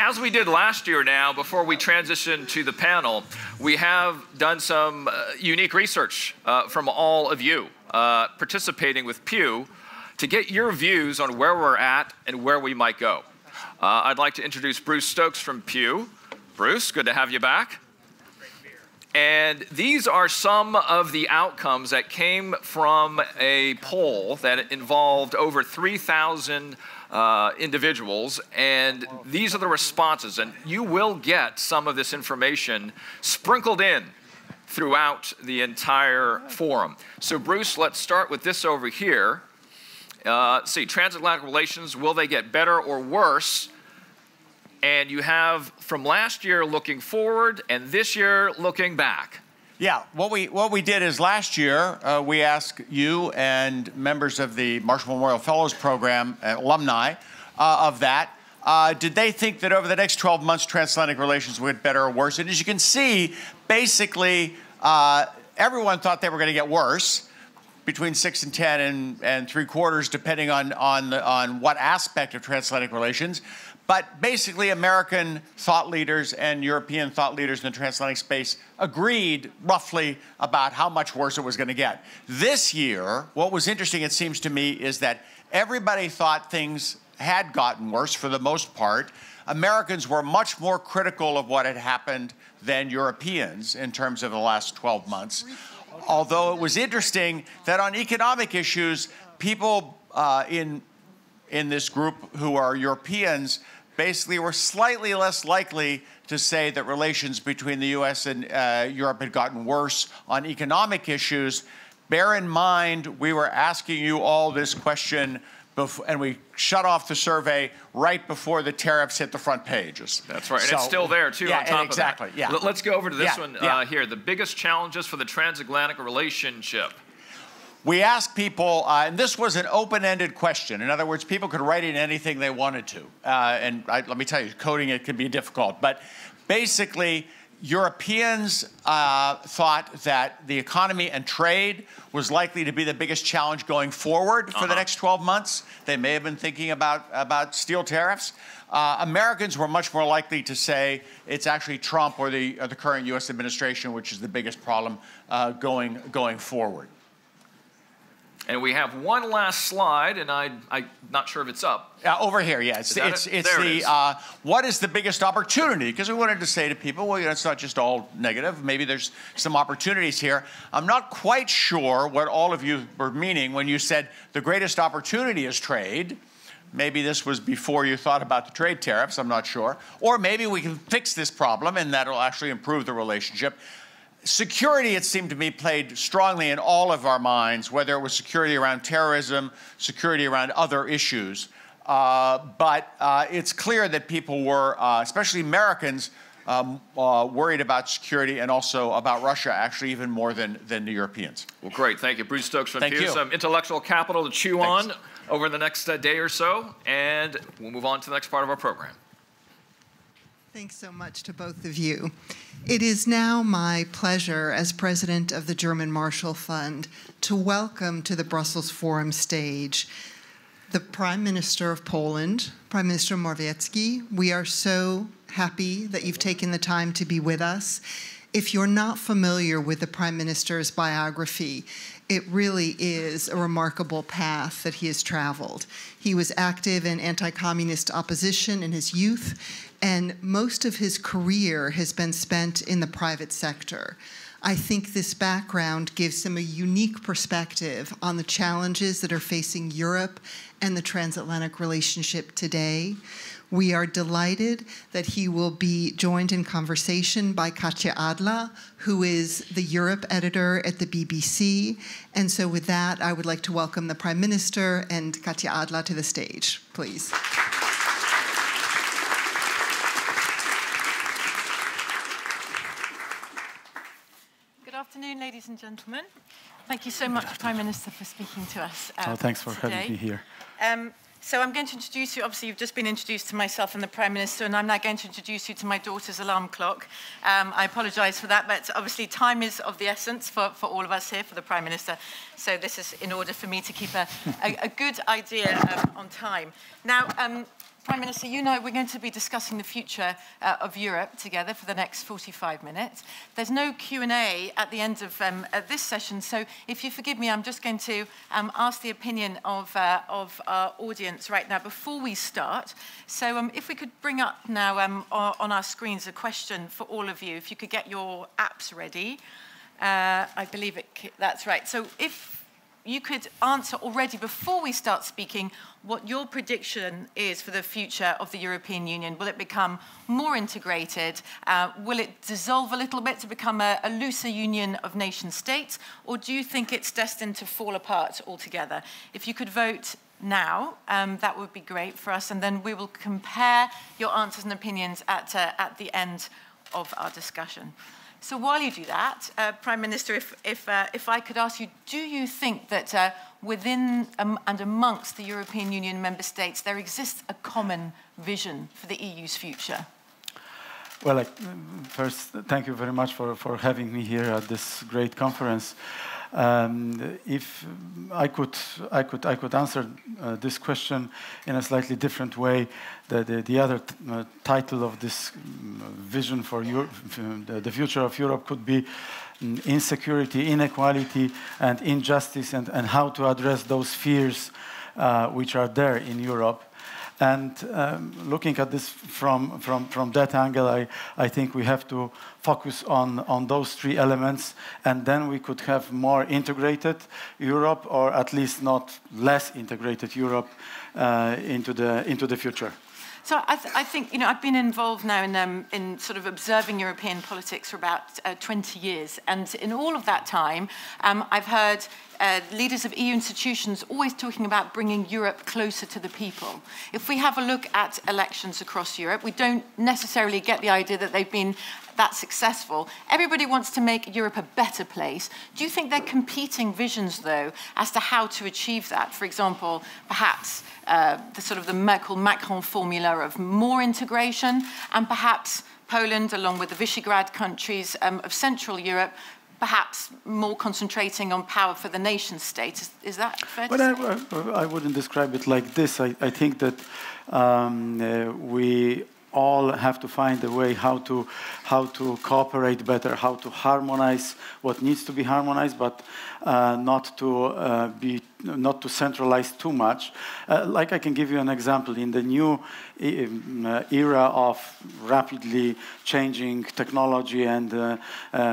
as we did last year now, before we transition to the panel, we have done some unique research from all of you participating with Pew to get your views on where we're at and where we might go. I'd like to introduce Bruce Stokes from Pew. Bruce, good to have you back. And these are some of the outcomes that came from a poll that involved over 3,000 individuals, and these are the responses. And you will get some of this information sprinkled in throughout the entire forum. So Bruce, let's start with this over here. See, transatlantic relations, will they get better or worse? And you have from last year looking forward and this year looking back. Yeah, what we did is last year we asked you and members of the Marshall Memorial Fellows Program, alumni of that, did they think that over the next 12 months transatlantic relations would get better or worse? And as you can see, basically everyone thought they were going to get worse, between 6 and 10 and 3/4, depending on what aspect of transatlantic relations. But basically, American thought leaders and European thought leaders in the transatlantic space agreed roughly about how much worse it was going to get. This year, what was interesting, it seems to me, is that everybody thought things had gotten worse for the most part. Americans were much more critical of what had happened than Europeans in terms of the last 12 months. Although it was interesting that on economic issues, people in this group who are Europeans basically were slightly less likely to say that relations between the U.S. and Europe had gotten worse on economic issues. Bear in mind, we were asking you all this question before, and we shut off the survey right before the tariffs hit the front pages. That's right, and it's still there, too, on top exactly, of that. Yeah. Let's go over to this one here. The biggest challenges for the transatlantic relationship. We asked people, and this was an open-ended question. In other words, people could write in anything they wanted to. Let me tell you, coding it can be difficult. But basically, Europeans thought that the economy and trade was likely to be the biggest challenge going forward for the next 12 months. They may have been thinking about steel tariffs. Americans were much more likely to say it's actually Trump or the current U.S. administration, which is the biggest problem going forward. And we have one last slide, and I'm not sure if it's up. Over here, yeah. What is the biggest opportunity? Because we wanted to say to people, well, it's not just all negative. Maybe there's some opportunities here. I'm not quite sure what all of you were meaning when you said the greatest opportunity is trade. Maybe this was before you thought about the trade tariffs. I'm not sure. Or maybe we can fix this problem, and that'll actually improve the relationship. Security, it seemed to me, played strongly in all of our minds, whether it was security around terrorism, security around other issues. But it's clear that people were, especially Americans, worried about security and also about Russia, actually even more than the Europeans. Well, great. Thank you. Bruce Stokes from Pew. Some intellectual capital to chew on over the next day or so, and we'll move on to the next part of our program. Thanks so much to both of you. It is now my pleasure as president of the German Marshall Fund to welcome to the Brussels Forum stage the Prime Minister of Poland, Prime Minister Morawiecki. We are so happy that you've taken the time to be with us. If you're not familiar with the Prime Minister's biography, it really is a remarkable path that he has traveled. He was active in anti-communist opposition in his youth, and most of his career has been spent in the private sector. I think this background gives him a unique perspective on the challenges that are facing Europe and the transatlantic relationship today. We are delighted that he will be joined in conversation by Katja Adler, who is the Europe editor at the BBC. And so with that, I would like to welcome the Prime Minister and Katja Adler to the stage, please. Good afternoon, ladies and gentlemen. Thank you so much, Prime Minister, for speaking to us thanks for having me here. So I'm going to introduce you. Obviously, you've just been introduced to myself and the Prime Minister, and I'm now going to introduce you to my daughter's alarm clock. I apologise for that, but obviously time is of the essence for all of us here, for the Prime Minister. So this is in order for me to keep a good idea on time. Now, Prime Minister, you know we're going to be discussing the future of Europe together for the next 45 minutes. There's no Q&A at the end of this session, so if you forgive me, I'm just going to ask the opinion of our audience right now before we start. So if we could bring up now on our screens a question for all of you, if you could get your apps ready. I believe that's right. So if you could answer already before we start speaking what your prediction is for the future of the European Union. Will it become more integrated? Will it dissolve a little bit to become a looser union of nation states? Or do you think it's destined to fall apart altogether? If you could vote now, that would be great for us. And then we will compare your answers and opinions at the end of our discussion. So while you do that, Prime Minister, if I could ask you, do you think that within and amongst the European Union member states there exists a common vision for the EU's future? Well, first, thank you very much for having me here at this great conference. If I could answer this question in a slightly different way. The other title of this vision for Europe, the future of Europe, could be insecurity, inequality, and injustice, and how to address those fears which are there in Europe. And looking at this from that angle, I think we have to focus on those three elements, and then we could have more integrated Europe, or at least not less integrated Europe into the future. So I think, you know, I've been involved now in sort of observing European politics for about 20 years. And in all of that time, I've heard leaders of EU institutions always talking about bringing Europe closer to the people. If we have a look at elections across Europe, we don't necessarily get the idea that they've been that successful. Everybody wants to make Europe a better place. Do you think they're competing visions, though, as to how to achieve that? For example, perhaps the Merkel-Macron formula of more integration, and perhaps Poland, along with the Visegrad countries of Central Europe, perhaps more concentrating on power for the nation state. Is that fair to say? I wouldn't describe it like this. I think that we all have to find a way how to cooperate better, how to harmonize what needs to be harmonized, but not to centralize too much. Like I can give you an example. In the new era of rapidly changing technology and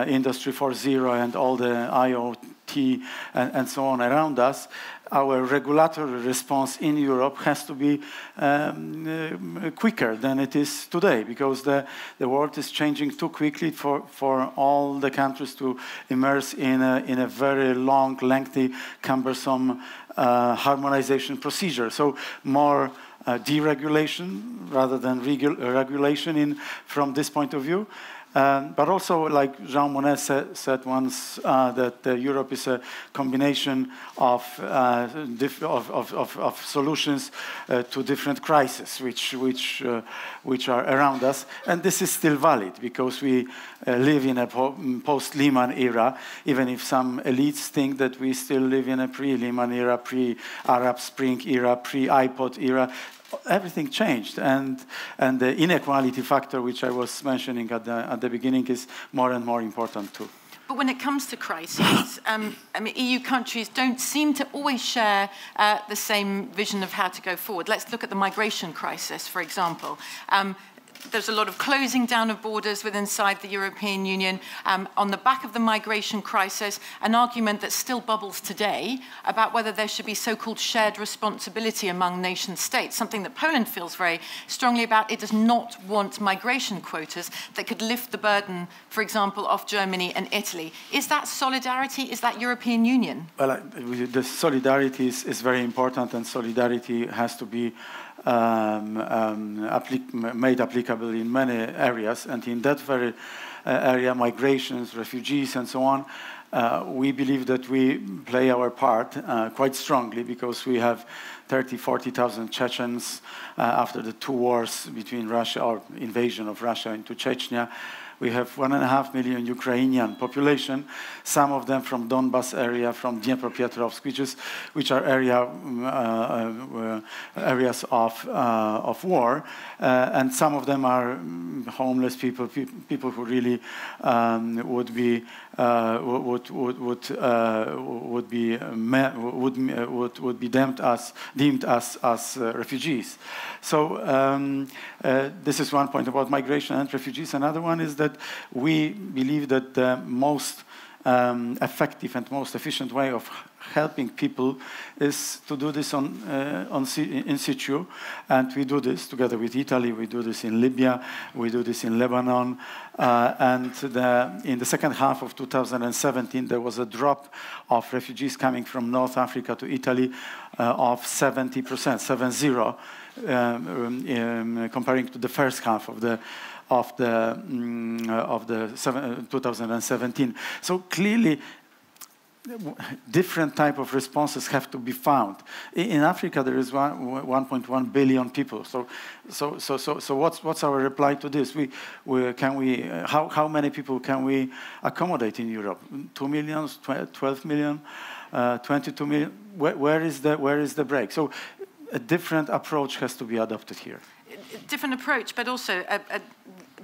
Industry 4.0 and all the IoT and so on around us, our regulatory response in Europe has to be quicker than it is today, because the world is changing too quickly for all the countries to immerse in a very long, lengthy, cumbersome harmonization procedure. So more deregulation rather than regulation from this point of view. But also, like Jean Monnet said once, that Europe is a combination of solutions to different crises which are around us, and this is still valid because we live in a post-Lehman era, even if some elites think that we still live in a pre-Lehman era, pre-Arab Spring era, pre-iPod era. Everything changed, and the inequality factor, which I was mentioning at the beginning, is more and more important too. But when it comes to crises, EU countries don't seem to always share the same vision of how to go forward. Let's look at the migration crisis, for example. There's a lot of closing down of borders inside the European Union. On the back of the migration crisis, an argument that still bubbles today about whether there should be so-called shared responsibility among nation states, something that Poland feels very strongly about. It does not want migration quotas that could lift the burden, for example, off Germany and Italy. Is that solidarity? Is that European Union? Well, the solidarity is very important, and solidarity has to be made applicable in many areas, and in that very area, migrations, refugees, and so on, we believe that we play our part quite strongly, because we have 40,000 Chechens after the 2 wars between Russia, or invasion of Russia into Chechnya. We have 1.5 million Ukrainian population, some of them from Donbas area, from Dnipropetrovsk, which are areas of war, and some of them are homeless people, people who really would be deemed as refugees. So this is one point about migration and refugees. Another one is that we believe that the most effective and most efficient way of helping people is to do this in situ, and we do this together with Italy. We do this in Libya, we do this in Lebanon, and in the second half of 2017 there was a drop of refugees coming from North Africa to Italy of 70%, 70, comparing to the first half of 2017. So clearly, different type of responses have to be found. In Africa, there is 1.1 billion people. So what's our reply to this? How many people can we accommodate in Europe? 2 million, 12 million, 22 million? Where is the break? So a different approach has to be adopted here. Different approach, but also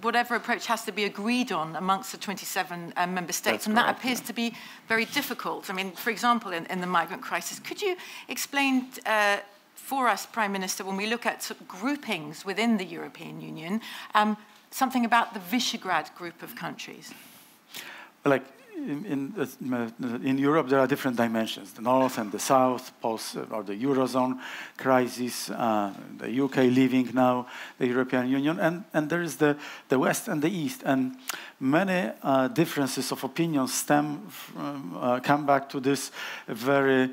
whatever approach has to be agreed on amongst the 27 member states. That's and correct, that appears to be very difficult. I mean, for example, in the migrant crisis, could you explain for us, Prime Minister, when we look at sort of groupings within the European Union, something about the Visegrad group of countries? Like, in Europe, there are different dimensions: the North and the South, or the Eurozone crisis, the UK leaving now the European Union, and there is the West and the East. And many differences of opinion come back to this very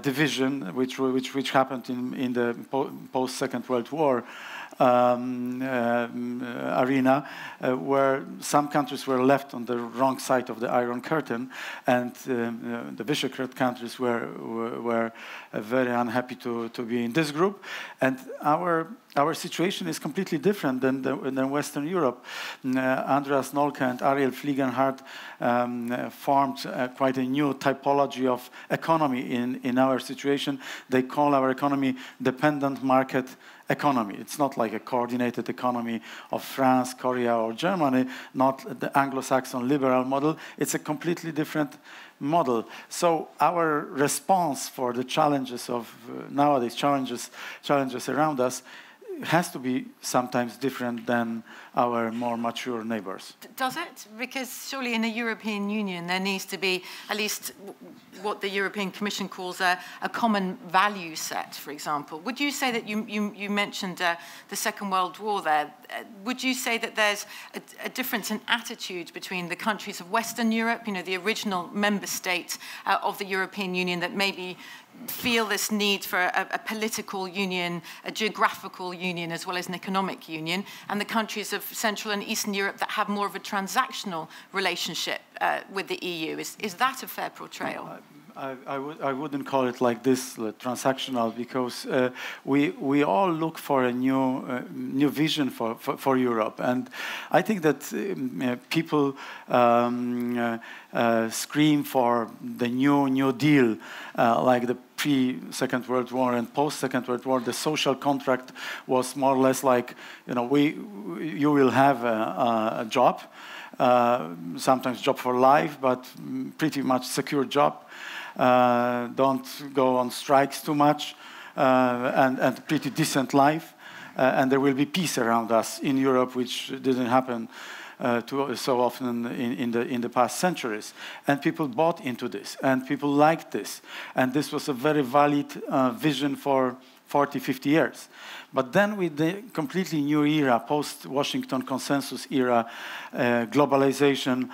division which happened in the post-Second World War arena, where some countries were left on the wrong side of the Iron Curtain, and the Visegrad countries were very unhappy to be in this group. And our situation is completely different than Western Europe. Andreas Nollke and Ariel Fliegenhardt formed quite a new typology of economy in our situation. They call our economy dependent market economy. It's not like a coordinated economy of France, Korea, or Germany, not the Anglo-Saxon liberal model. It's a completely different model. So our response for the challenges of nowadays, challenges around us, has to be sometimes different than our more mature neighbors. Does it? Because surely in the European Union there needs to be at least what the European Commission calls a common value set, for example. Would you say that you mentioned the Second World War there? Would you say that there's a difference in attitude between the countries of Western Europe, you know, the original member state of the European Union, that maybe feel this need for a political union, a geographical union, as well as an economic union, and the countries of Central and Eastern Europe that have more of a transactional relationship with the EU? Is that a fair portrayal? I wouldn't call it like this, transactional, because we all look for a new vision for Europe, and I think that people scream for the New Deal, like the pre-Second World War and post-Second World War. The social contract was more or less like, you know, you will have a job, sometimes job for life, but pretty much secure job. Don't go on strikes too much, and pretty decent life, and there will be peace around us in Europe, which didn't happen so often in the past centuries. And people bought into this, and people liked this, and this was a very valid vision for 40, 50 years. But then with the completely new era, post-Washington Consensus era, globalization,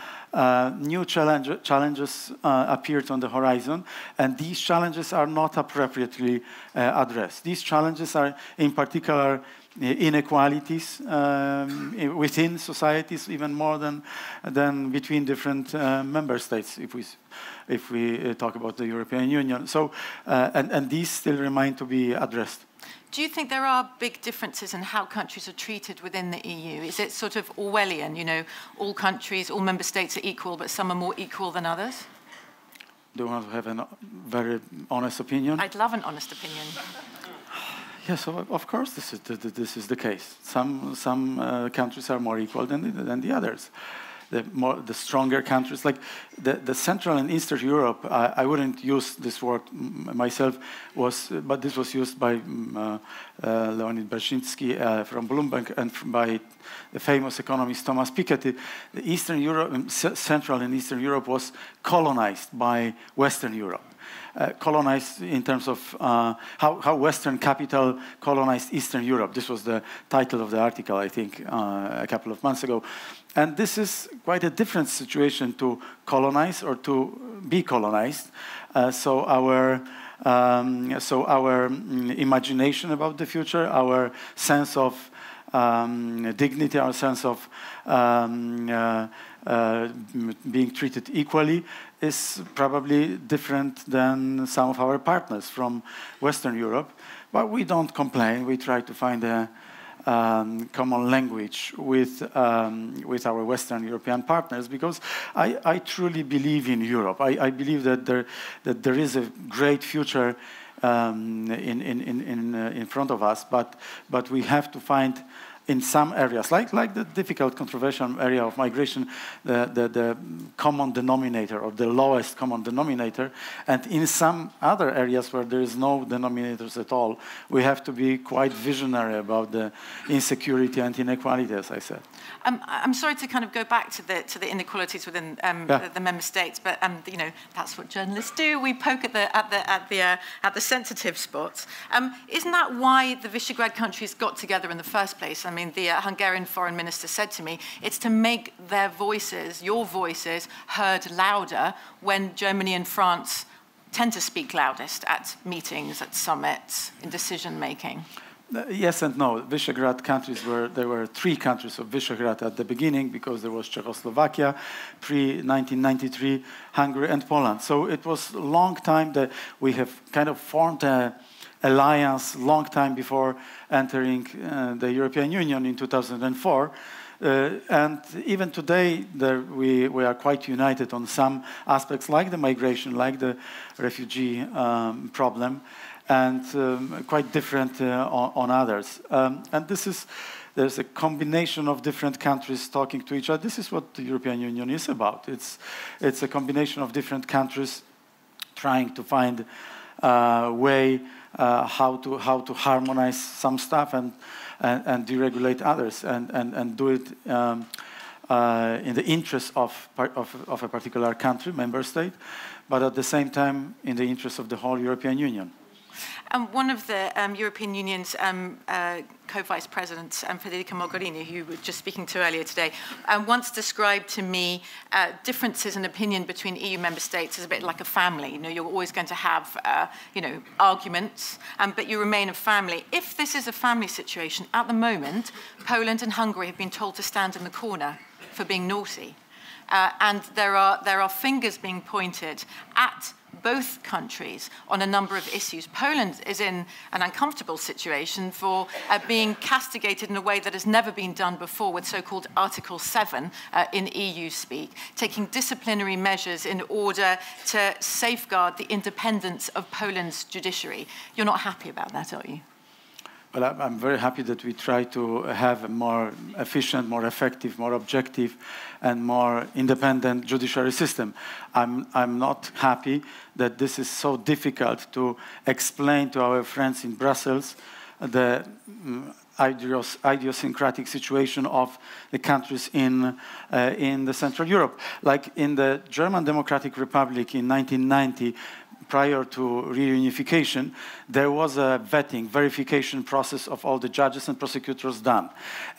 new challenges appeared on the horizon, and these challenges are not appropriately addressed. These challenges are in particular inequalities within societies, even more than between different member states, if we talk about the European Union. So, and these still remain to be addressed. Do you think there are big differences in how countries are treated within the EU? Is it sort of Orwellian, you know, all countries, all member states are equal, but some are more equal than others? Do you want to have a very honest opinion? I'd love an honest opinion. Yes, of course, this is the case. Some countries are more equal than the others. The stronger countries, like the Central and Eastern Europe, I wouldn't use this word myself, but this was used by Leonid Brzezinski from Bloomberg and by the famous economist Thomas Piketty. The Eastern Europe, Central and Eastern Europe was colonized by Western Europe. Colonized in terms of how Western capital colonized Eastern Europe. This was the title of the article, I think, a couple of months ago. And this is quite a different situation to colonize or to be colonized. So our imagination about the future, our sense of dignity, our sense of being treated equally is probably different than some of our partners from Western Europe. But we don't complain. We try to find a common language with our Western European partners, because I truly believe in Europe. I believe that there is a great future in front of us, but we have to find in some areas, like the difficult, controversial area of migration, the common denominator or the lowest common denominator. And in some other areas where there is no denominators at all, we have to be quite visionary about the insecurity and inequality, as I said. I'm sorry to kind of go back to the inequalities within the member states, but you know, that's what journalists do. We poke at the sensitive spots. Isn't that why the Visegrad countries got together in the first place? I mean, the Hungarian foreign minister said to me, it's to make their voices, your voices, heard louder when Germany and France tend to speak loudest at meetings, at summits, in decision-making. Yes and no. Visegrad countries there were 3 countries of Visegrad at the beginning, because there was Czechoslovakia, pre-1993, Hungary and Poland. So it was a long time that we have kind of formed an alliance long time before entering the European Union in 2004. And even today, we are quite united on some aspects, like the migration, like the refugee problem, and quite different on others. And there's a combination of different countries talking to each other. This is what the European Union is about. It's a combination of different countries trying to find a way how to harmonize some stuff and deregulate others, and do it in the interest of a particular country, member state, but at the same time in the interest of the whole European Union. One of the European Union's co-vice presidents, Federica Mogherini, who we were just speaking to earlier today, once described to me differences in opinion between EU member states as a bit like a family. You know, you're always going to have, you know, arguments, but you remain a family. If this is a family situation, at the moment, Poland and Hungary have been told to stand in the corner for being naughty. And there are fingers being pointed at both countries on a number of issues. Poland is in an uncomfortable situation for being castigated in a way that has never been done before, with so-called Article 7 in EU speak, taking disciplinary measures in order to safeguard the independence of Poland's judiciary. You're not happy about that, are you? Well, I'm very happy that we try to have a more efficient, more effective, more objective, and more independent judiciary system. I'm not happy that this is so difficult to explain to our friends in Brussels, the idiosyncratic situation of the countries in the Central Europe. Like in the German Democratic Republic in 1990, prior to reunification, there was a verification process of all the judges and prosecutors done.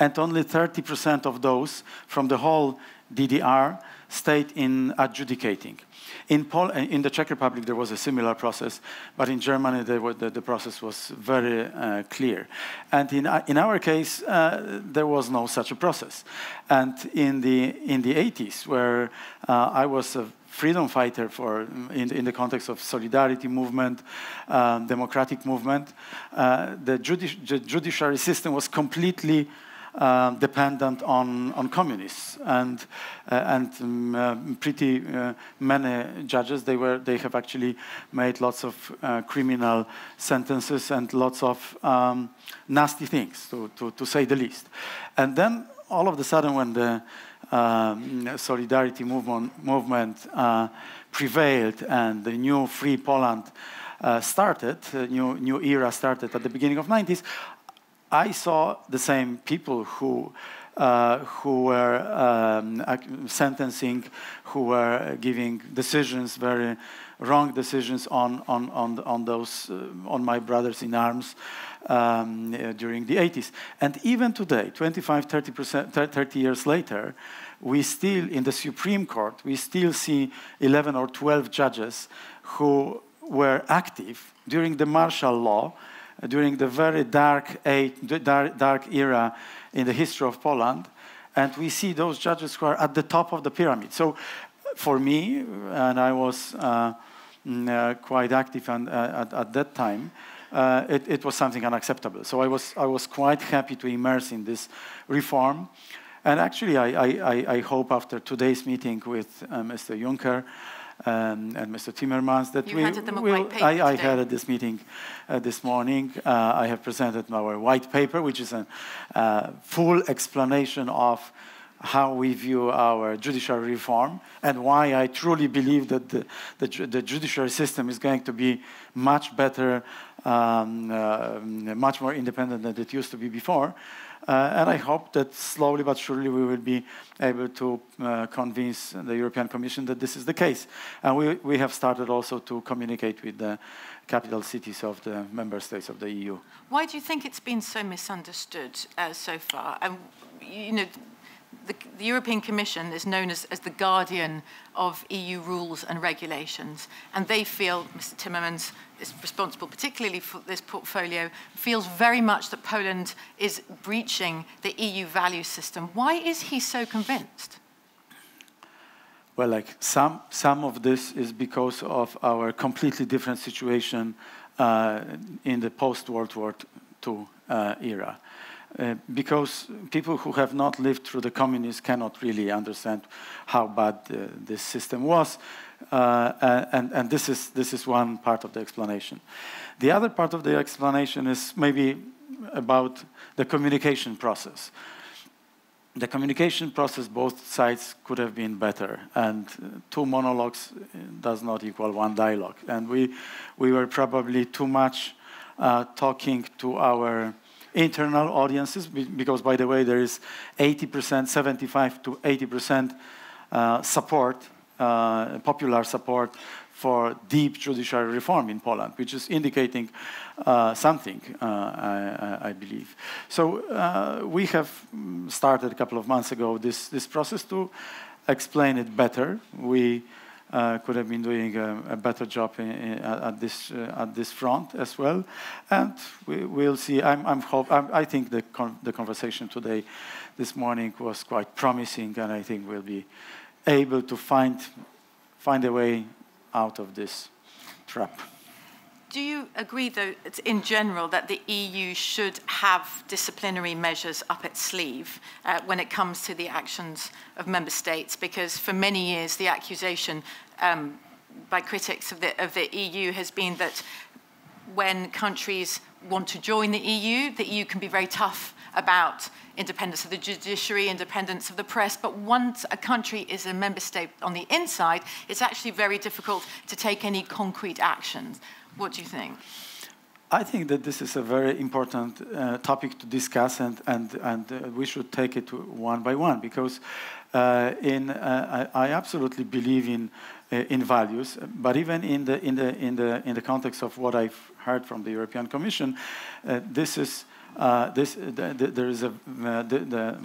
And only 30% of those from the whole DDR state in adjudicating. In the Czech Republic, there was a similar process, but in Germany, the process was very clear. And in our case, there was no such a process. And in the 80s, where I was a freedom fighter in the context of solidarity movement, democratic movement, the judiciary system was completely dependent on communists, and pretty many judges, they have actually made lots of criminal sentences and lots of nasty things, to say the least. And then all of a sudden, when the solidarity movement prevailed and the new free Poland started, new era started at the beginning of 90s, I saw the same people who were sentencing, who were giving decisions, very wrong decisions on my brothers in arms during the 80s. And even today, 25, 30 years later, we still, in the Supreme Court, we still see 11 or 12 judges who were active during the martial law, during the very dark era in the history of Poland, and we see those judges who are at the top of the pyramid. So for me, and I was quite active at that time, it was something unacceptable. So I was quite happy to immerse in this reform. And actually, I hope after today's meeting with Mr. Juncker and Mr. Timmermans that I had at this meeting this morning. I have presented our white paper, which is a full explanation of how we view our judiciary reform and why I truly believe that the judiciary system is going to be much better, much more independent than it used to be before. And I hope that slowly but surely we will be able to convince the European Commission that this is the case. And we have started also to communicate with the capital cities of the member states of the EU. Why do you think it's been so misunderstood so far? And you know, the European Commission is known as the guardian of EU rules and regulations, and they feel, Mr. Timmermans is responsible particularly for this portfolio, feels very much that Poland is breaching the EU value system. Why is he so convinced? Well, like some of this is because of our completely different situation in the post-World War II era. Because people who have not lived through the communists cannot really understand how bad this system was, and this is one part of the explanation. The other part of the explanation is maybe about the communication process. The communication process, both sides could have been better, and 2 monologues does not equal 1 dialogue. And we were probably too much talking to our internal audiences, because, by the way, there is 80%, 75 to 80% support, popular support for deep judiciary reform in Poland, which is indicating something, I believe. So we have started a couple of months ago this process to explain it better. We could have been doing a better job at this front as well, and we'll see. I think the conversation today, this morning, was quite promising, and I think we'll be able to find a way out of this trap. Do you agree, though, in general, that the EU should have disciplinary measures up its sleeve when it comes to the actions of member states? Because for many years, the accusation by critics of the EU has been that when countries want to join the EU can be very tough about independence of the judiciary, independence of the press, but once a country is a member state on the inside, it's actually very difficult to take any concrete actions. What do you think? I think that this is a very important topic to discuss, and we should take it one by one, because I absolutely believe in values, but even in the context of what I've heard from the European Commission, there is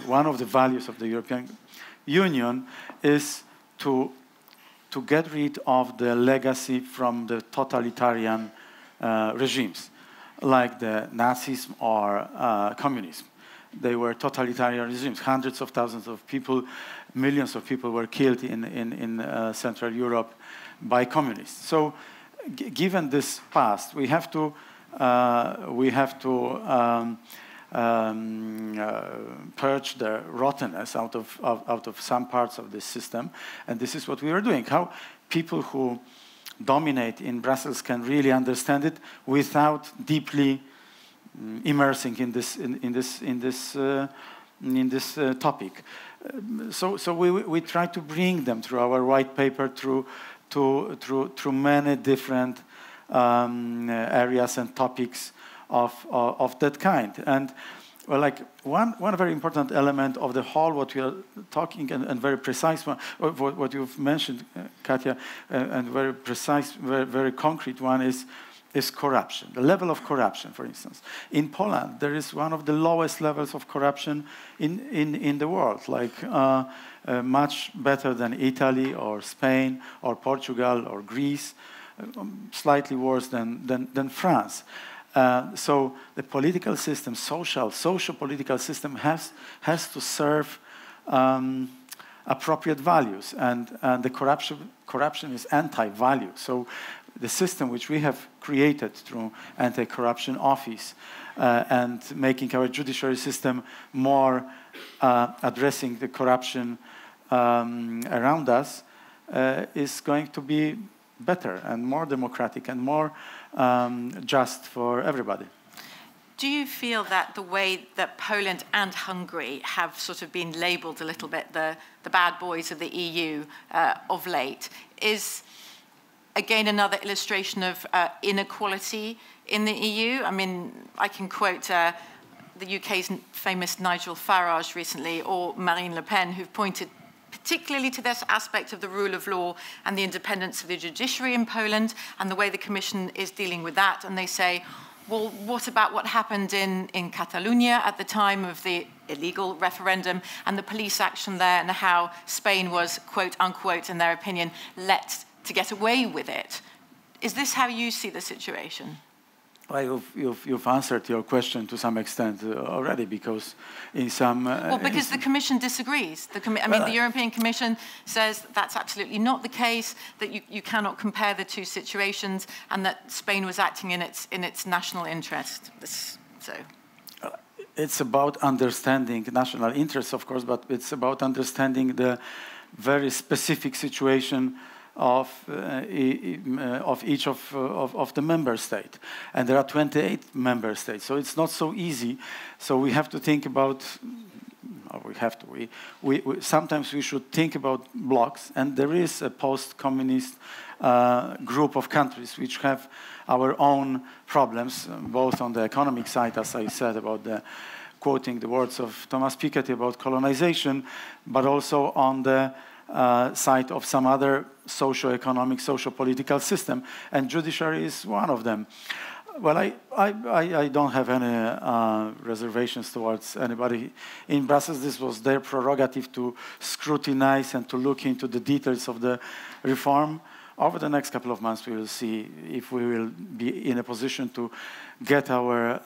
one of the values of the European Union is to get rid of the legacy from the totalitarian regimes, like the Nazism or communism. They were totalitarian regimes. Hundreds of thousands of people, millions of people were killed in Central Europe by communists. So, given this past, we have to purge the rottenness out of some parts of this system, and this is what we are doing. How people who dominate in Brussels can really understand it without deeply immersing in this topic. So we try to bring them through our white paper through many different areas and topics of that kind. And well, like one very important element of the whole, what we are talking, and very precise one, what you've mentioned, Katia, and very precise, very concrete one is corruption. The level of corruption, for instance. In Poland, there is one of the lowest levels of corruption in the world, like much better than Italy or Spain or Portugal or Greece, slightly worse than France. So the political system, social political system has to serve appropriate values, and the corruption is anti-value. So the system which we have created through anti-corruption office and making our judiciary system more addressing the corruption around us is going to be better and more democratic and more just for everybody. Do you feel that the way that Poland and Hungary have sort of been labelled a little bit the bad boys of the EU of late is, again, another illustration of inequality in the EU? I mean, I can quote the UK's famous Nigel Farage recently, or Marine Le Pen, who've pointed particularly to this aspect of the rule of law and the independence of the judiciary in Poland and the way the Commission is dealing with that. And they say, well, what about what happened in Catalonia at the time of the illegal referendum and the police action there, and how Spain was, quote unquote, in their opinion, let to get away with it? Is this how you see the situation? Well, you've answered your question to some extent already, because in some... well, because the Commission disagrees. The European Commission says that's absolutely not the case, that you cannot compare the two situations, and that Spain was acting in its national interest. It's about understanding national interests, of course, but it's about understanding the very specific situation of each of the member state, and there are 28 member states, so it's not so easy. So we have to think about. Sometimes we should think about blocks, and there is a post-communist group of countries which have our own problems, both on the economic side, as I said, about quoting the words of Thomas Piketty about colonization, but also on the side of some other socio-economic, socio-political system, and judiciary is one of them. Well, I don't have any reservations towards anybody in Brussels. This was their prerogative to scrutinize and to look into the details of the reform. Over the next couple of months, we will see if we will be in a position to get our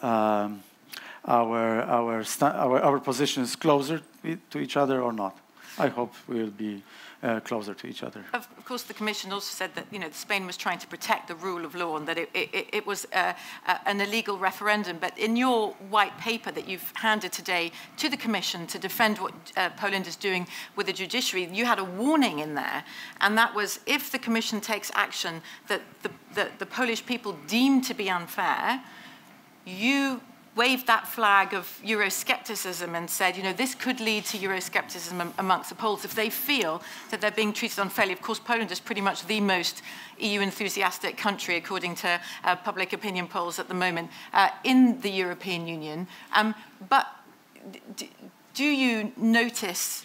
positions closer to each other or not. I hope we will be closer to each other. Of course, the Commission also said that Spain was trying to protect the rule of law and that it was an illegal referendum. But in your white paper that you've handed today to the Commission to defend what Poland is doing with the judiciary, you had a warning in there, and that was if the Commission takes action that the Polish people deem to be unfair, you waved that flag of Euroscepticism and said, this could lead to Euroscepticism amongst the Poles if they feel that they're being treated unfairly. Of course, Poland is pretty much the most EU-enthusiastic country, according to public opinion polls at the moment, in the European Union. But do you notice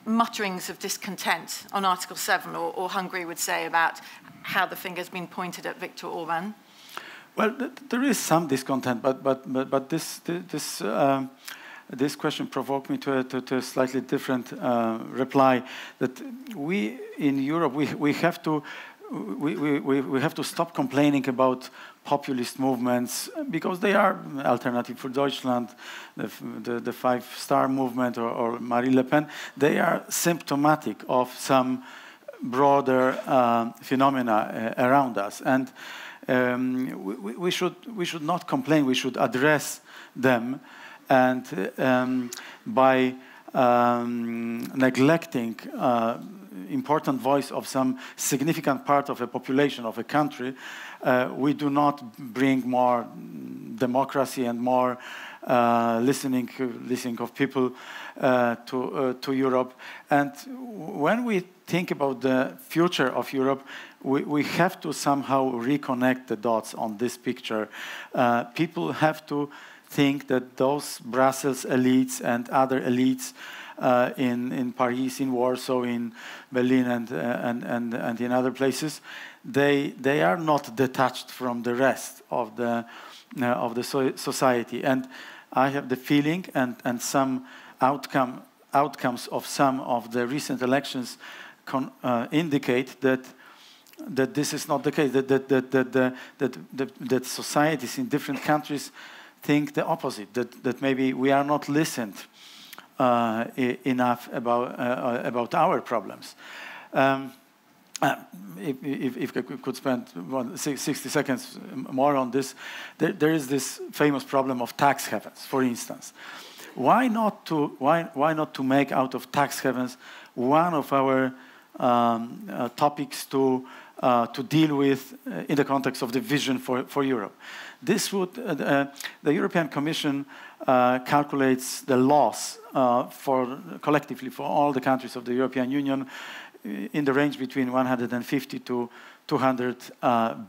mutterings of discontent on Article 7, or Hungary would say, about how the finger's been pointed at Viktor Orban? Well, there is some discontent, but this this question provoked me to a slightly different reply. That we in Europe we have to stop complaining about populist movements, because they are Alternative for Deutschland, the Five-Star Movement, or Marine Le Pen. They are symptomatic of some broader phenomena around us, and we should not complain. We should address them, and by neglecting important voice of some significant part of a population of a country, we do not bring more democracy and more listening of people to Europe. And when we think about the future of Europe, we have to somehow reconnect the dots on this picture. People have to think that those Brussels elites and other elites in Paris, in Warsaw, in Berlin, and in other places, they are not detached from the rest of the society. And I have the feeling, and some outcomes of some of the recent elections indicate that this is not the case. That societies in different countries think the opposite. That maybe we are not listened enough about our problems. If I could spend 60 seconds more on this, there is this famous problem of tax havens, for instance. Why not to make out of tax havens one of our topics to deal with in the context of the vision for Europe? This would the European Commission calculates the loss collectively for all the countries of the European Union in the range between 150 to 200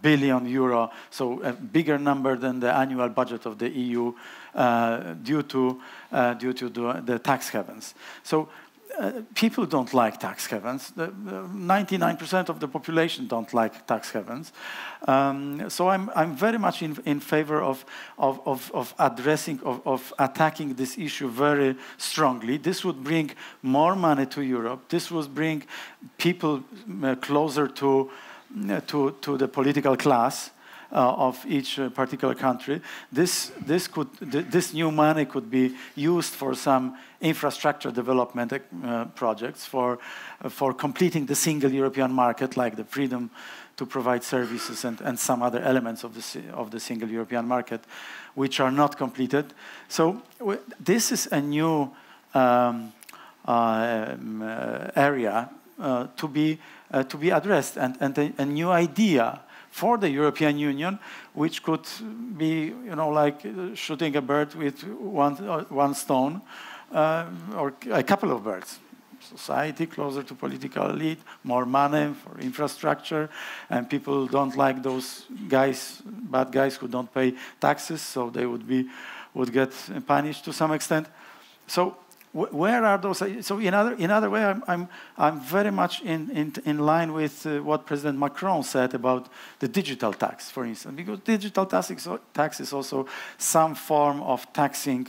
billion euro, so a bigger number than the annual budget of the EU due to the tax havens. So people don't like tax havens. 99% of the population don't like tax havens. So I'm very much in favor of attacking this issue very strongly. This would bring more money to Europe. This would bring people closer to the political class of each particular country. This new money could be used for some infrastructure development projects, for completing the single European market, like the freedom to provide services and some other elements of the single European market, which are not completed. So this is a new area to be addressed, and a new idea for the European Union, which could be, like shooting a bird with one stone, or a couple of birds. Society closer to political elite, more money for infrastructure, and people don't like those bad guys who don't pay taxes, so they would get punished to some extent. So where are those? So in other way, I'm very much in line with what President Macron said about the digital tax, for instance, because digital tax is also some form of taxing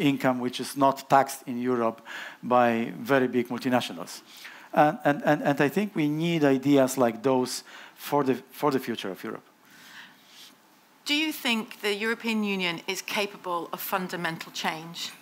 income which is not taxed in Europe by very big multinationals, and I think we need ideas like those for the future of Europe. Do you think the European Union is capable of fundamental change?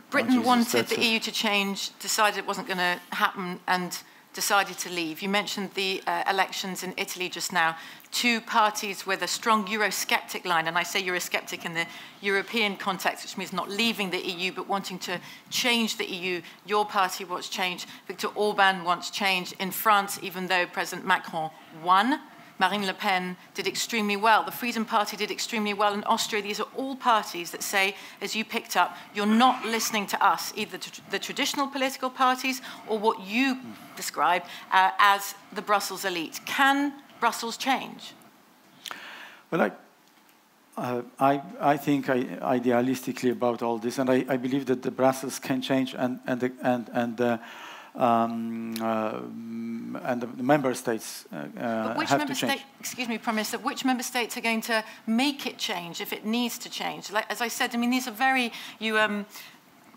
Britain wanted the EU to change, decided it wasn't going to happen, and decided to leave. You mentioned the elections in Italy just now. Two parties with a strong Eurosceptic line, and I say Eurosceptic in the European context, which means not leaving the EU, but wanting to change the EU. Your party wants change. Viktor Orban wants change. In France, even though President Macron won, Marine Le Pen did extremely well. The Freedom Party did extremely well in Austria. These are all parties that say, as you picked up, you're not listening to us, either to the traditional political parties or what you describe as the Brussels elite. Can Brussels change? Well, I think idealistically about all this, and I believe that the Brussels can change, and and the member states have to change. Excuse me, Prime Minister, which member states are going to make it change if it needs to change? Like, as I said, I mean, these are very,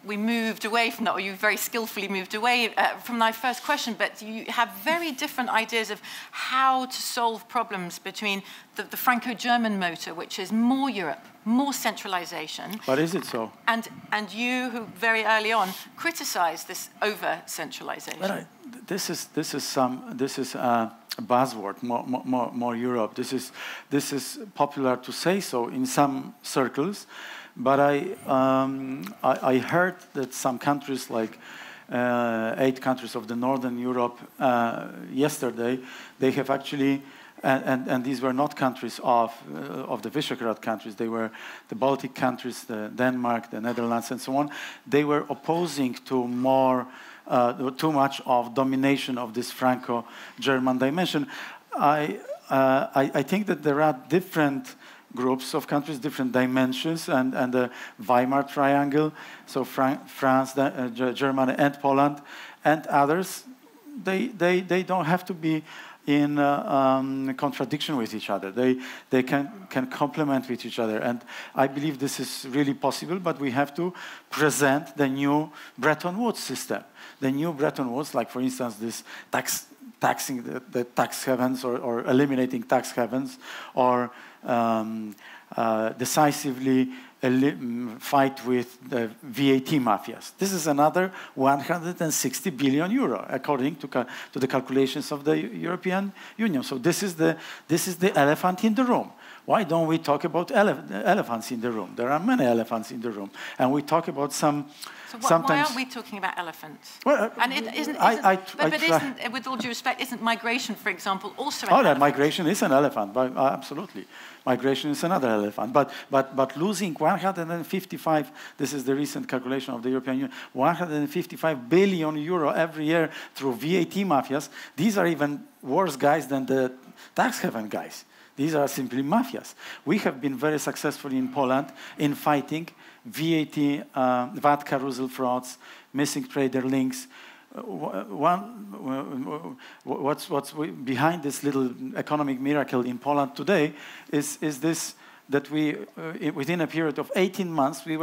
we moved away from that, or you very skillfully moved away from my first question, but you have very different ideas of how to solve problems between the Franco-German motor, which is more Europe, more centralization. But is it so? And you, who very early on criticized this over-centralization. But this is a buzzword, more Europe. This is popular to say so in some circles. But I heard that some countries, like 8 countries of the Northern Europe, yesterday, they have actually, and these were not countries of the Visegrad countries, they were the Baltic countries, Denmark, the Netherlands, and so on. They were opposing to too much of domination of this Franco-German dimension. I think that there are different groups of countries, different dimensions, and the Weimar Triangle, so France, Germany, and Poland, and others, they don't have to be in contradiction with each other. They can complement with each other, and I believe this is really possible, but we have to present the new Bretton Woods system. The new Bretton Woods, like for instance this taxing the tax havens, or eliminating tax havens, or decisively fight with the VAT mafias. This is another 160 billion euro, according to the calculations of the European Union. So this is the elephant in the room. Why don't we talk about elephants in the room? There are many elephants in the room, and we talk about some. So sometimes. Why aren't we talking about elephants? Well, and isn't, with all due respect, isn't migration, for example, also an elephant? Migration is an elephant, but, absolutely. Migration is another elephant. But losing 155, this is the recent calculation of the European Union, 155 billion euro every year through VAT mafias, these are even worse guys than the tax haven guys. These are simply mafias. We have been very successful in Poland in fighting VAT carousel frauds, missing trader links. What's behind this little economic miracle in Poland today is this, that we, within a period of 18 months, we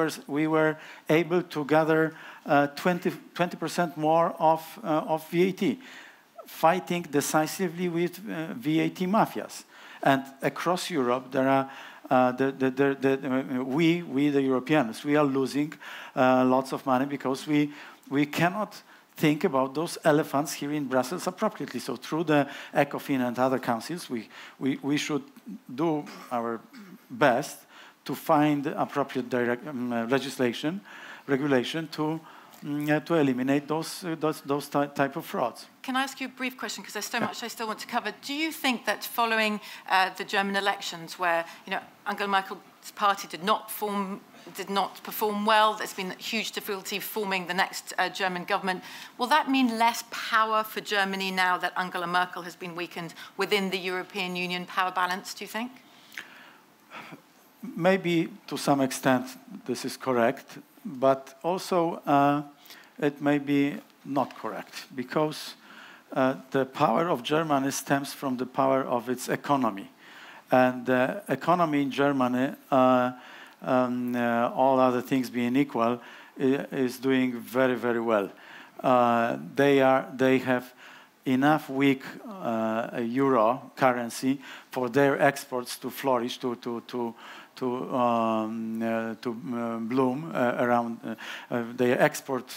were able to gather 20% more of VAT, fighting decisively with VAT mafias. And across Europe, there are we the Europeans, we are losing lots of money because we cannot think about those elephants here in Brussels appropriately. So through the ECOFIN and other councils, we should do our best to find appropriate regulation to eliminate those type of frauds. Can I ask you a brief question, because there's so much I still want to cover? Do you think that following the German elections, where Angela Merkel's party did not perform well, there's been huge difficulty forming the next German government, will that mean less power for Germany now that Angela Merkel has been weakened within the European Union power balance, do you think? Maybe to some extent this is correct, but also it may be not correct, because the power of Germany stems from the power of its economy. And the economy in Germany, all other things being equal, is doing very, very well. They have enough weak euro currency for their exports to flourish, to bloom around. They export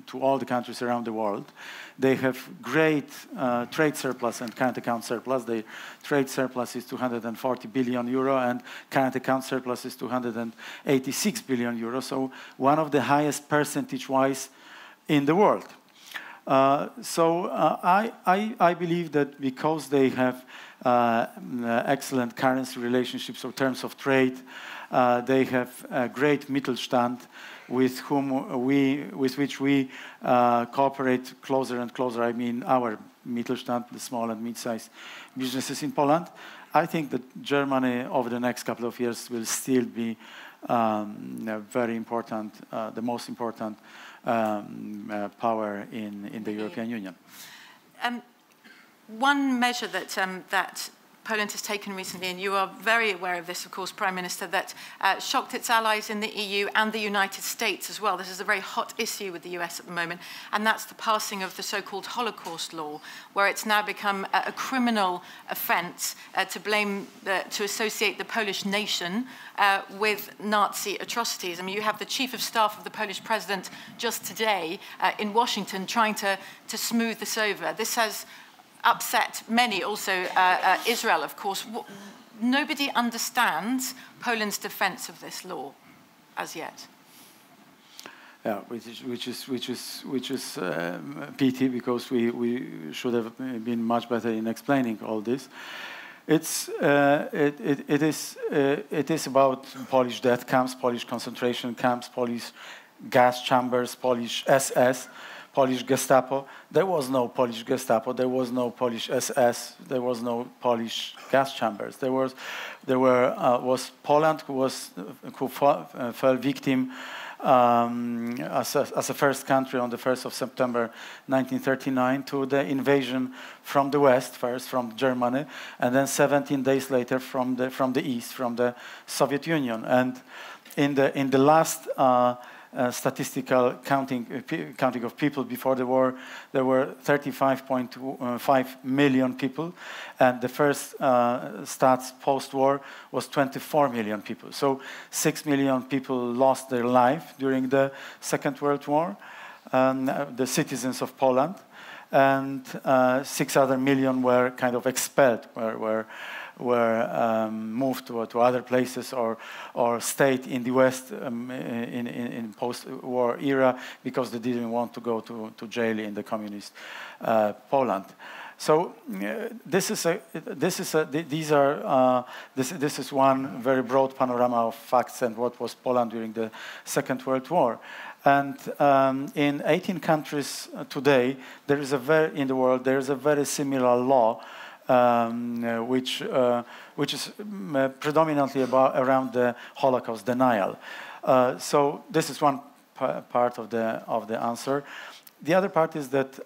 to all the countries around the world. They have great trade surplus and current account surplus. The trade surplus is 240 billion euro and current account surplus is 286 billion euro. So one of the highest percentage-wise in the world. I believe that because they have excellent currency relationships in terms of trade, they have a great Mittelstand with which we cooperate closer and closer. I mean our Mittelstand, the small and mid-sized businesses in Poland. I think that Germany over the next couple of years will still be very important, the most important power in the European Union. One measure that that Poland has taken recently, and you are very aware of this, of course, Prime Minister, that shocked its allies in the EU and the United States as well. This is a very hot issue with the US at the moment, and that's the passing of the so-called Holocaust law, where it's now become a criminal offence to associate the Polish nation with Nazi atrocities. I mean, you have the Chief of Staff of the Polish President just today in Washington trying to smooth this over. This has upset many, also Israel, of course. Nobody understands Poland's defense of this law as yet. Yeah, which is pity, because we should have been much better in explaining all this. It is about Polish death camps, Polish concentration camps, Polish gas chambers, Polish SS. Polish Gestapo. There was no Polish Gestapo. There was no Polish SS. There was no Polish gas chambers. Poland who fell victim as a first country on the 1st of September 1939 to the invasion from the west, first from Germany, and then 17 days later from the east, from the Soviet Union. And in the last statistical counting of people before the war, there were 35.5 million people, and the first stats post-war was 24 million people. So 6 million people lost their life during the Second World War, the citizens of Poland, and 6 other million were kind of expelled, were moved to other places or stayed in the West in post-war era because they didn't want to go to jail in the communist Poland. So this is one very broad panorama of facts and what was Poland during the Second World War. And in 18 countries today, in the world there is a very similar law. Which is predominantly around the Holocaust denial. So this is one part of the answer. The other part is that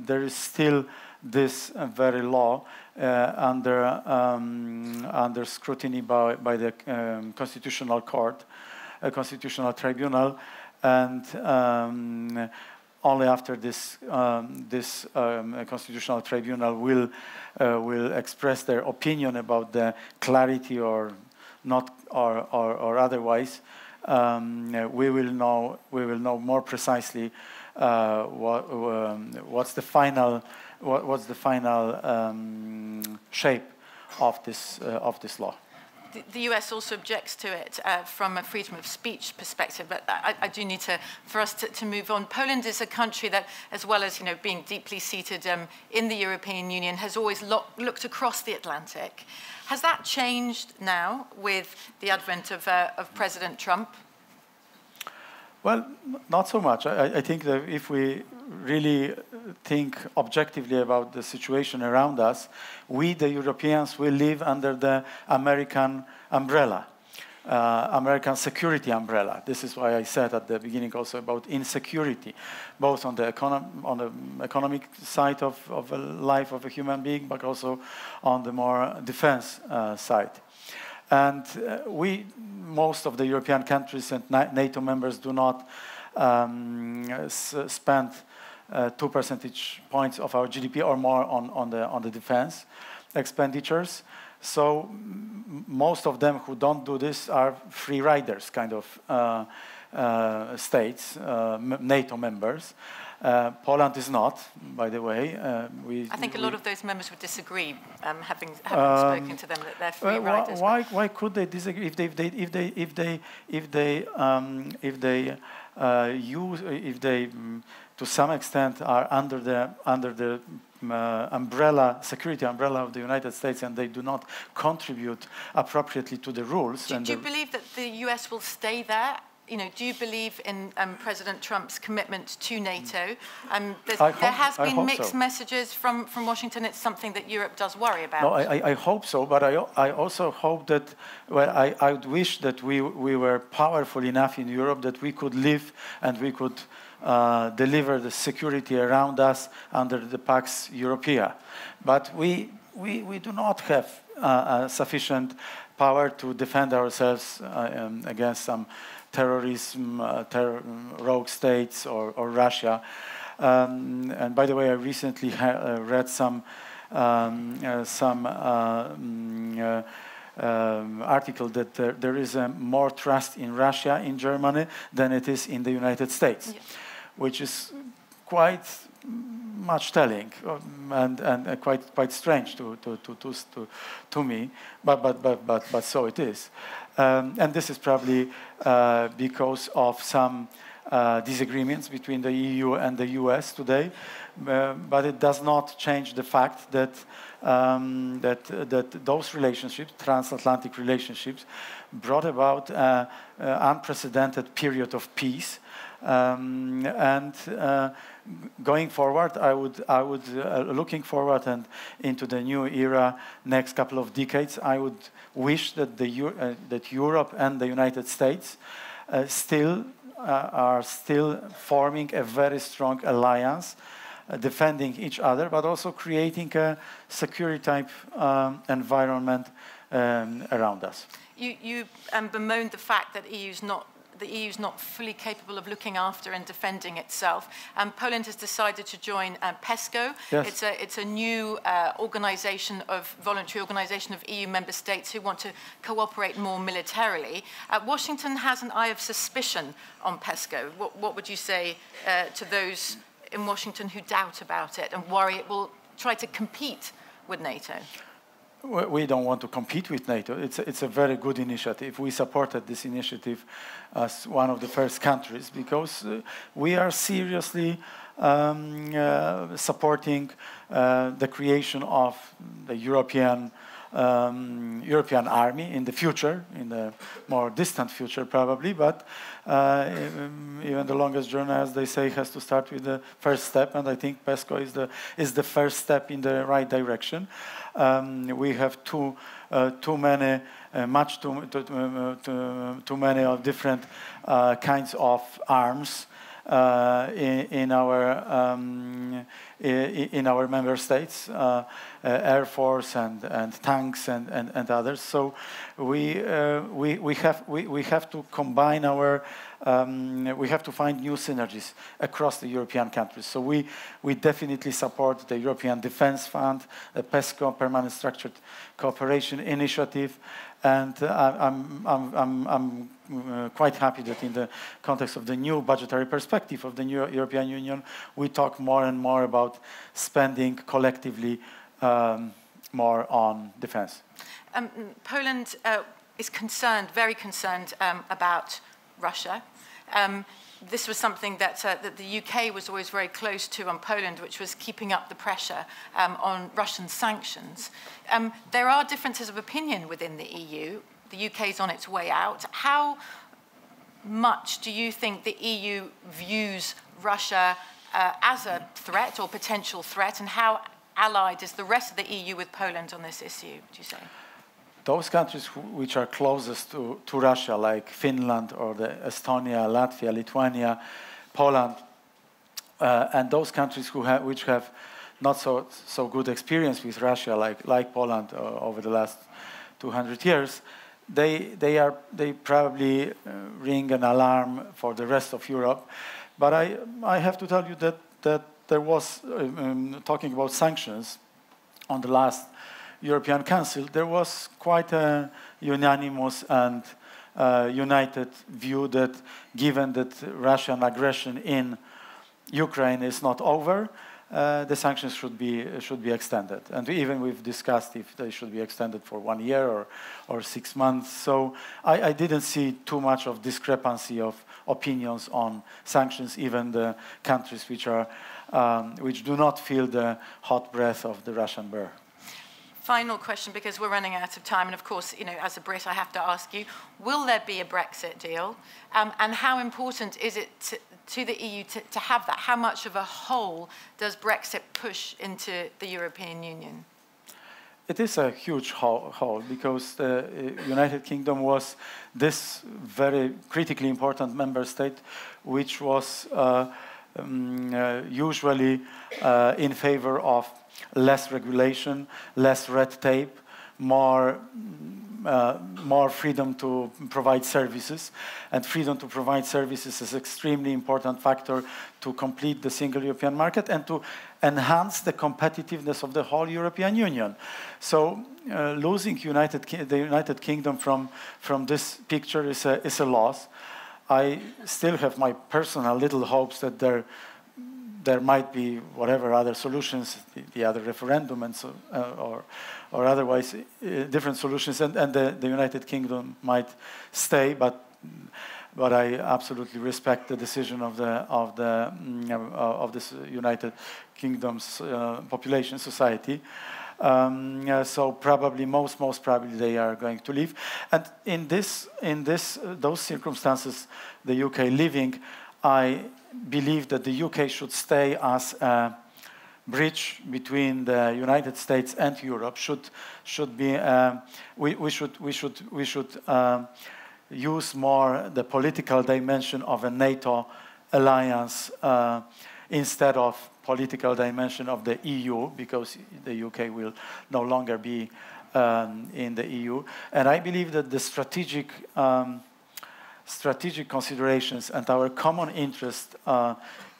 there is still this very law under scrutiny by the Constitutional Court, Constitutional Tribunal, and only after this Constitutional Tribunal will express their opinion about the clarity or not or otherwise, we will know more precisely what's the final shape of this law. The US also objects to it from a freedom of speech perspective, but I do need for us to move on. Poland is a country that, as well as being deeply seated in the European Union, has always looked across the Atlantic. Has that changed now with the advent of President Trump? Well, not so much. I think that if we really think objectively about the situation around us, we, the Europeans, will live under the American umbrella, American security umbrella. This is why I said at the beginning also about insecurity, both on the economic side of a life of a human being, but also on the more defense side. And most of the European countries and NATO members do not spend 2 percentage points of our GDP or more on the defense expenditures. So most of them who don't do this are free riders, kind of states, NATO members. Poland is not, by the way. I think a lot of those members would disagree, having spoken to them, that they're free riders. Why could they disagree if they to some extent are under the security umbrella of the United States, and they do not contribute appropriately to the rules? Do you believe that the US will stay there do you believe in President Trump's commitment to NATO? There has been mixed so. messages from Washington. It's something that Europe does worry about. No, I hope so, but I also hope that, well, I would wish that we were powerful enough in Europe that we could live and we could deliver the security around us under the Pax Europaea. But we do not have sufficient power to defend ourselves against some terrorism, rogue states or Russia. And by the way, I recently read some article that there is more trust in Russia in Germany than it is in the United States, yeah. Which is quite much telling and quite strange to me, but so it is, and this is probably because of some disagreements between the EU and the US today, but it does not change the fact that that those relationships, transatlantic relationships, brought about an unprecedented period of peace. And going forward, I would looking forward and into the new era, next couple of decades, I would wish that that Europe and the United States are still forming a very strong alliance, defending each other, but also creating a security type environment around us. You bemoaned the fact that the EU is not fully capable of looking after and defending itself. Poland has decided to join PESCO. Yes. It's a new voluntary organization of EU member states who want to cooperate more militarily. Washington has an eye of suspicion on PESCO. What would you say to those in Washington who doubt about it and worry it will try to compete with NATO? We don't want to compete with NATO. It's a very good initiative. We supported this initiative as one of the first countries because we are seriously supporting the creation of the European army in the future, in the more distant future probably, but even the longest journey, as they say, has to start with the first step, and I think PESCO is the first step in the right direction. We have too many of different kinds of arms in our member states, Air Force and tanks and others. So we have to combine our. We have to find new synergies across the European countries. So we definitely support the European Defence Fund, the PESCO, Permanent Structured Cooperation Initiative, and I'm quite happy that in the context of the new budgetary perspective of the new European Union, we talk more and more about spending collectively more on defence. Poland is very concerned about Russia. This was something that the UK was always very close to on Poland, which was keeping up the pressure on Russian sanctions. There are differences of opinion within the EU. The UK is on its way out. How much do you think the EU views Russia as a threat or potential threat, and how allied is the rest of the EU with Poland on this issue, would you say? Those countries which are closest to Russia, like Finland or Estonia, Latvia, Lithuania, Poland, and those countries which have not so good experience with Russia, like Poland over the last 200 years, they probably ring an alarm for the rest of Europe. But I have to tell you that there was talking about sanctions on the last European Council, there was quite a unanimous and united view that given that Russian aggression in Ukraine is not over, the sanctions should be extended. And even we've discussed if they should be extended for 1 year or 6 months. So I didn't see too much of discrepancy of opinions on sanctions, even the countries which do not feel the hot breath of the Russian bear. final question, because we're running out of time, and of course, you know, as a Brit, I have to ask you, will there be a Brexit deal? And how important is it to the EU to have that? How much of a hole does Brexit push into the European Union? It is a huge hole because the United Kingdom was this very critically important member state, which was usually in favor of less regulation, less red tape, more freedom to provide services. And freedom to provide services is an extremely important factor to complete the single European market and to enhance the competitiveness of the whole European Union. So losing the United Kingdom from this picture is a loss. I still have my personal little hopes that there might be whatever other solutions, the other referendum and so, or otherwise different solutions, and the United Kingdom might stay, but I absolutely respect the decision of this United Kingdom's population society. So probably most probably they are going to leave, and in those circumstances, the UK leaving, I believe that the UK should stay as a bridge between the United States and Europe. Should be we should use more the political dimension of a NATO alliance instead of political dimension of the EU, because the UK will no longer be in the EU. And I believe that the strategic considerations and our common interest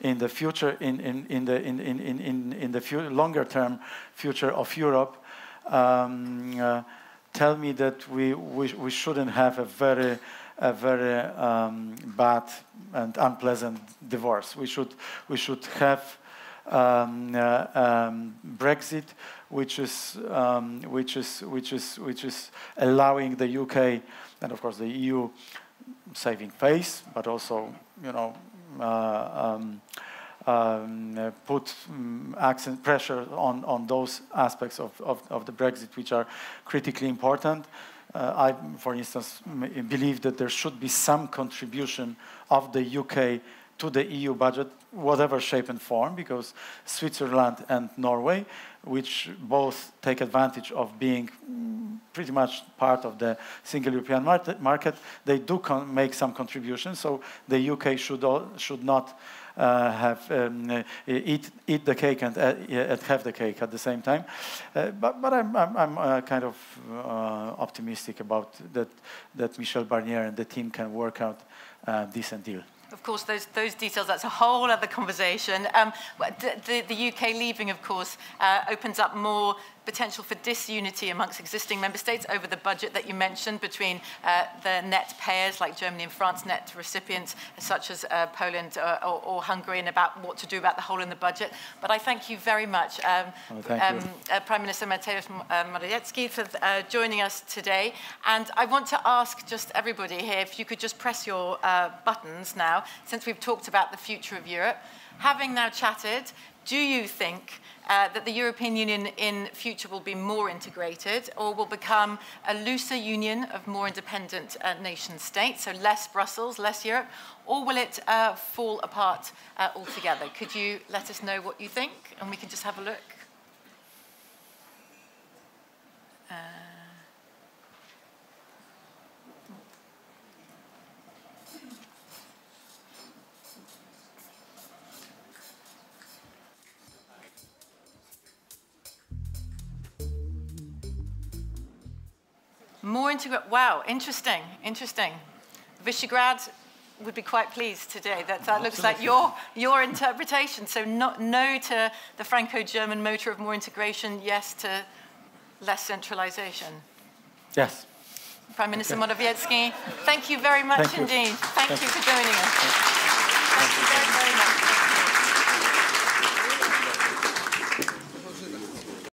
in the future, in the longer term future of Europe, tell me that we shouldn't have a very bad and unpleasant divorce. We should have Brexit, which is allowing the UK and of course the EU saving face, but also, you know, put accent pressure on those aspects of the Brexit which are critically important. I, for instance, believe that there should be some contribution of the UK to the EU budget, whatever shape and form, because Switzerland and Norway, which both take advantage of being pretty much part of the single European market, they do make some contribution. So the UK should not eat the cake and have the cake at the same time. But I'm kind of optimistic about that Michel Barnier and the team can work out a decent deal. Of course, those details, that's a whole other conversation. The UK leaving, of course, opens up more potential for disunity amongst existing member states over the budget that you mentioned between the net payers like Germany and France, net recipients such as Poland or Hungary, and about what to do about the hole in the budget. But I thank you very much, Prime Minister Mateusz Morawiecki, for joining us today. And I want to ask just everybody here if you could just press your buttons now, since we've talked about the future of Europe. Having now chatted, do you think that the European Union in future will be more integrated, or will become a looser union of more independent nation states, so less Brussels, less Europe, or will it fall apart altogether? Could you let us know what you think, and we can just have a look? More integrated. Wow, interesting, interesting. Visegrad would be quite pleased today. That looks like your interpretation. So no to the Franco-German motor of more integration, yes to less centralization. Yes. Prime Minister Morawiecki, thank you very much indeed. Thank you for joining us. Thank you very much.